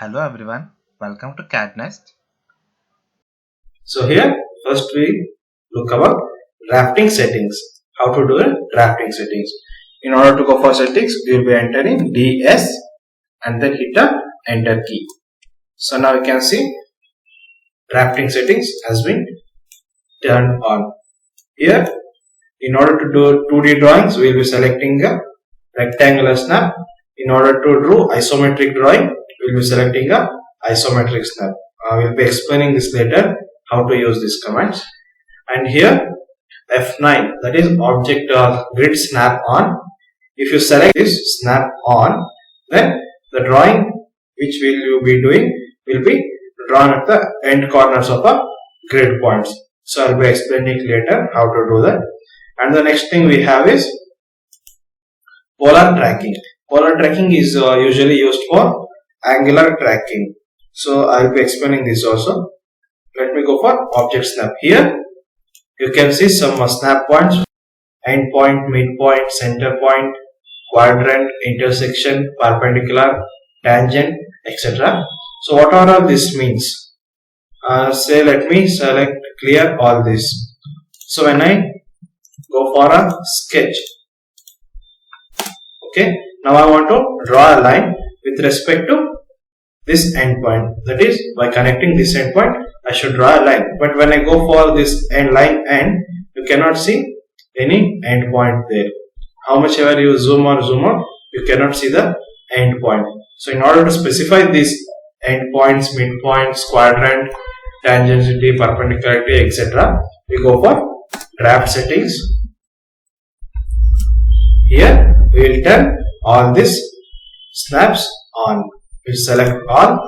Hello everyone, welcome to CADNest. So here first we look about drafting settings. How to do a drafting settings. In order to go for settings, we will be entering DS and then hit the enter key. So now you can see drafting settings has been turned on. Here in order to do 2D drawings, we will be selecting a rectangular snap. In order to draw isometric drawing, we will be selecting a isometric snap. We will be explaining this later how to use these commands. And here F9, that is object grid snap on. If you select this snap on, then the drawing which will you be doing will be drawn at the end corners of the grid points. So I will be explaining later how to do that. And the next thing we have is polar tracking. Polar tracking is usually used for angular tracking. So I will be explaining this also. Let me go for object snap. Here you can see some snap points: end point, midpoint, center point, quadrant, intersection, perpendicular, tangent, etc. So what all this means? Say let me select clear all this. So when I go for a sketch, okay, now I want to draw a line with respect to this endpoint. That is, by connecting this endpoint, I should draw a line. But when I go for this end line end, you cannot see any endpoint there. How much ever you zoom or zoom out, you cannot see the endpoint. So in order to specify these endpoints, midpoints, quadrant, tangency, perpendicularity, etc., we go for draft settings. Here we will turn all these snaps on. We'll select all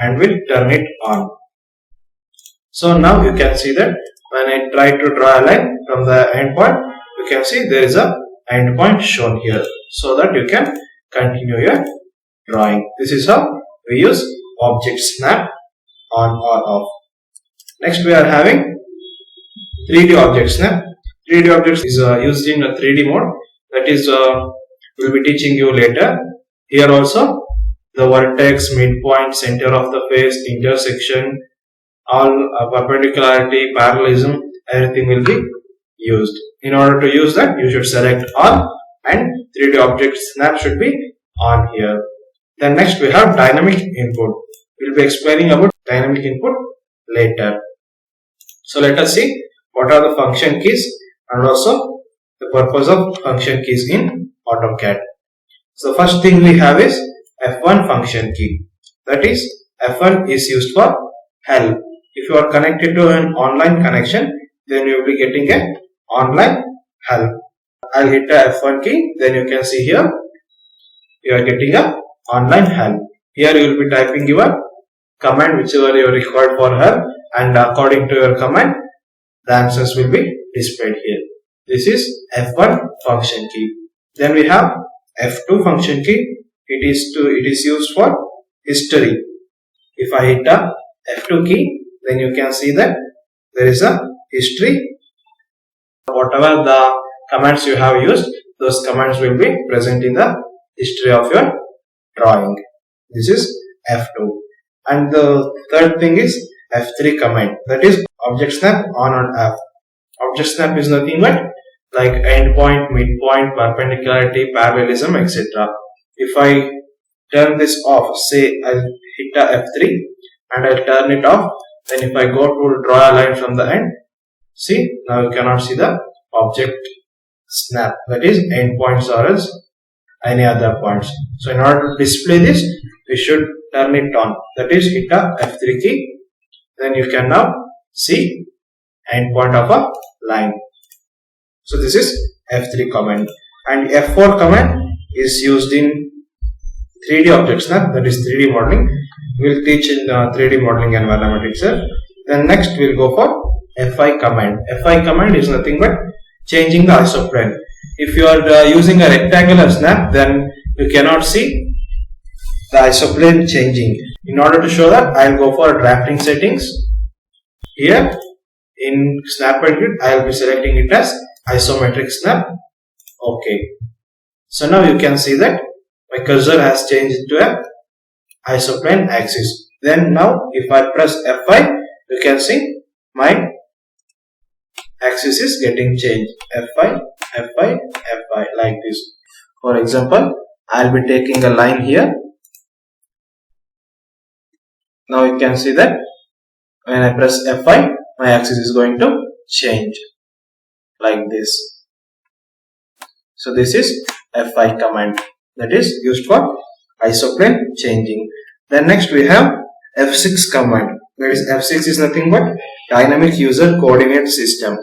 and we'll turn it on. So now you can see that when I try to draw a line from the endpoint, you can see there is a endpoint shown here, so that you can continue your drawing. This is how we use object snap on or off. Next we are having 3D object snap. 3D objects is used in a 3D mode. That is we'll be teaching you later. Here also the vertex, midpoint, center of the face, intersection, all perpendicularity, parallelism, everything will be used. In order to use that, you should select all and 3D object snap should be on here. Then next we have dynamic input. We'll be explaining about dynamic input later. So let us see what are the function keys and also the purpose of function keys in AutoCAD. So the first thing we have is F1 function key. That is, F1 is used for help. If you are connected to an online connection, then you will be getting an online help. I'll hit the F1 key, then you can see here you are getting a online help. Here you will be typing your command whichever you required for help, and according to your command the answers will be displayed here. This is F1 function key. Then we have F2 function key. It is used for history. If I hit the F2 key, then you can see that there is a history. Whatever the commands you have used, those commands will be present in the history of your drawing. This is F2. And the third thing is F3 command. That is object snap on and off. Object snap is nothing but like endpoint, midpoint, perpendicularity, parallelism, etc. If I turn this off, say I'll hit the F3 and I'll turn it off, then if I go to draw a line from the end, see, now you cannot see the object snap, that is endpoints or else any other points. So in order to display this, we should turn it on, that is hit the F3 key, then you can now see endpoint of a line. So this is F3 command. And F4 command is used in 3D object snap, that is 3D modeling. We will teach in 3D modeling environment itself. Then next we will go for FI command. FI command is nothing but changing the isoplane. If you are using a rectangular snap, then you cannot see the isoplane changing. In order to show that, I will go for drafting settings. Here in snap and grid, I will be selecting it as isometric snap. Okay. So now you can see that my cursor has changed to a isoplane axis. Then now if I press F5, you can see my axis is getting changed. F5, F5, F5 like this. For example, I'll be taking a line here. Now you can see that when I press F5, my axis is going to change like this. So this is F5 command that is used for isoplane changing. Then next we have F6 command. That is F6 is nothing but dynamic user coordinate system.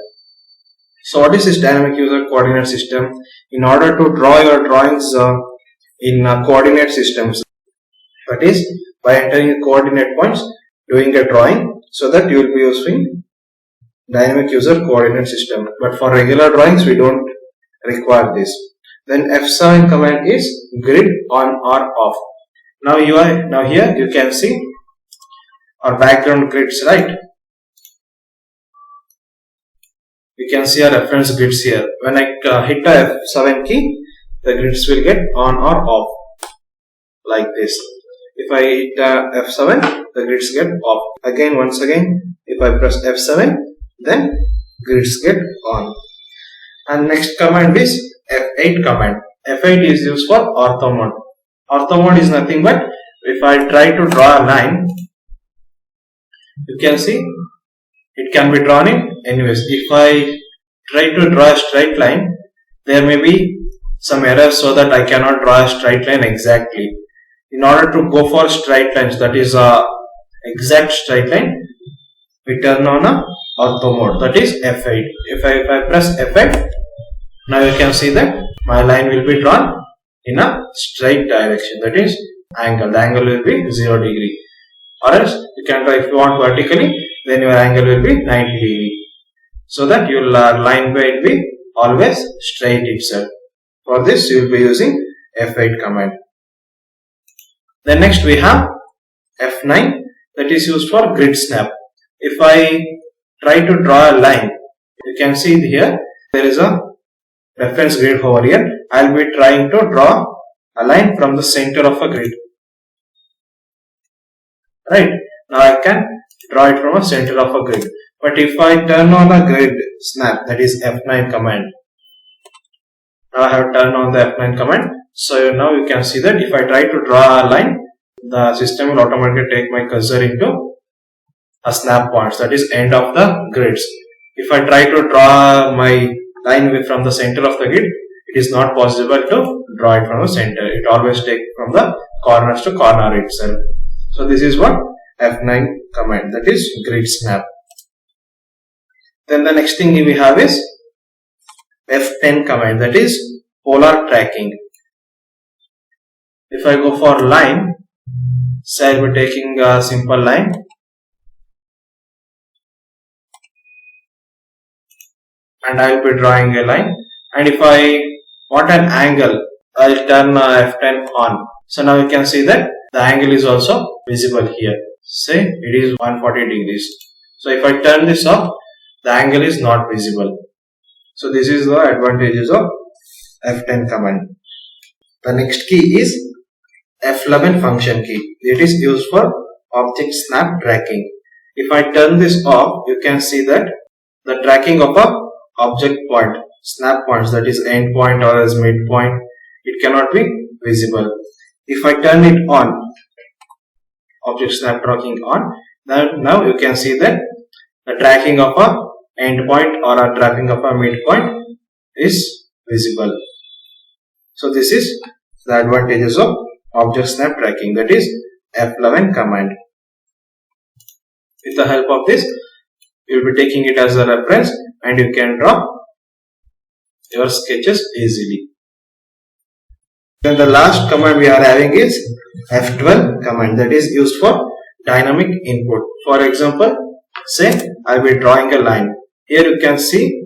So what is this dynamic user coordinate system? In order to draw your drawings in coordinate systems, that is by entering coordinate points, doing a drawing, so that you will be using dynamic user coordinate system. But for regular drawings we don't require this. Then F7 command is grid on or off. Now here you can see our background grids, right? You can see our reference grids here. When I hit the F7 key, the grids will get on or off like this. If I hit F7, the grids get off. Again, once again, if I press F7, then grids get on. And next command is F8 command. F8 is used for ortho mode. Ortho mode is nothing but if I try to draw a line, you can see it can be drawn in anyways. If I try to draw a straight line, there may be some errors so that I cannot draw a straight line exactly. In order to go for straight lines, that is a exact straight line, we turn on a ortho mode, that is F8. If I press F8, now you can see that my line will be drawn in a straight direction, that is angle. The angle will be 0 degree. Or else you can try, if you want vertically, then your angle will be 90 degree. So that your line will be always straight itself. For this you will be using F8 command. Then next we have F9, that is used for grid snap. If I try to draw a line, you can see here there is a reference grid over here. I will be trying to draw a line from the center of a grid. Right, now I can draw it from a center of a grid. But if I turn on a grid snap, that is F9 command. Now I have turned on the F9 command. So now you can see that if I try to draw a line, the system will automatically take my cursor into a snap points, that is end of the grids. If I try to draw my line from the center of the grid, it is not possible to draw it from the center. It always takes from the corners to corner itself. So this is what F9 command, that is grid snap. Then the next thing we have is F10 command, that is polar tracking. If I go for line, say I will be taking a simple line. And I will be drawing a line. And if I want an angle, I will turn F10 on. So now you can see that the angle is also visible here. Say it is 140 degrees. So if I turn this off, the angle is not visible. So this is the advantages of F10 command. The next key is F11 function key. It is used for object snap tracking. If I turn this off, you can see that the tracking of a object point, snap points, that is end point or as mid point, it cannot be visible. If I turn it on, object snap tracking on, then now you can see that the tracking of a end point or a tracking of a mid point is visible. So this is the advantages of object snap tracking, that is F11 command. With the help of this, you will be taking it as a reference and you can draw your sketches easily. Then the last command we are having is F12 command, that is used for dynamic input. For example, say I will be drawing a line. Here you can see,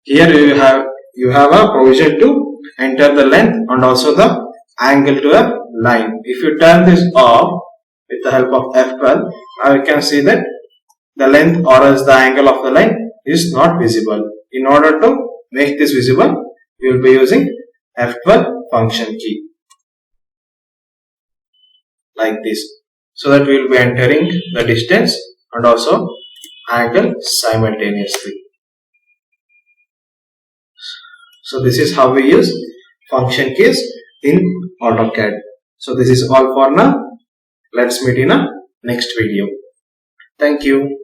here you have a provision to enter the length and also the angle to a line. If you turn this off with the help of F12, now you can see that the length or else the angle of the line is not visible. In order to make this visible, you will be using F12 function key like this, so that we will be entering the distance and also angle simultaneously. So this is how we use function keys in AutoCAD. So this is all for now. Let's meet in a next video. Thank you.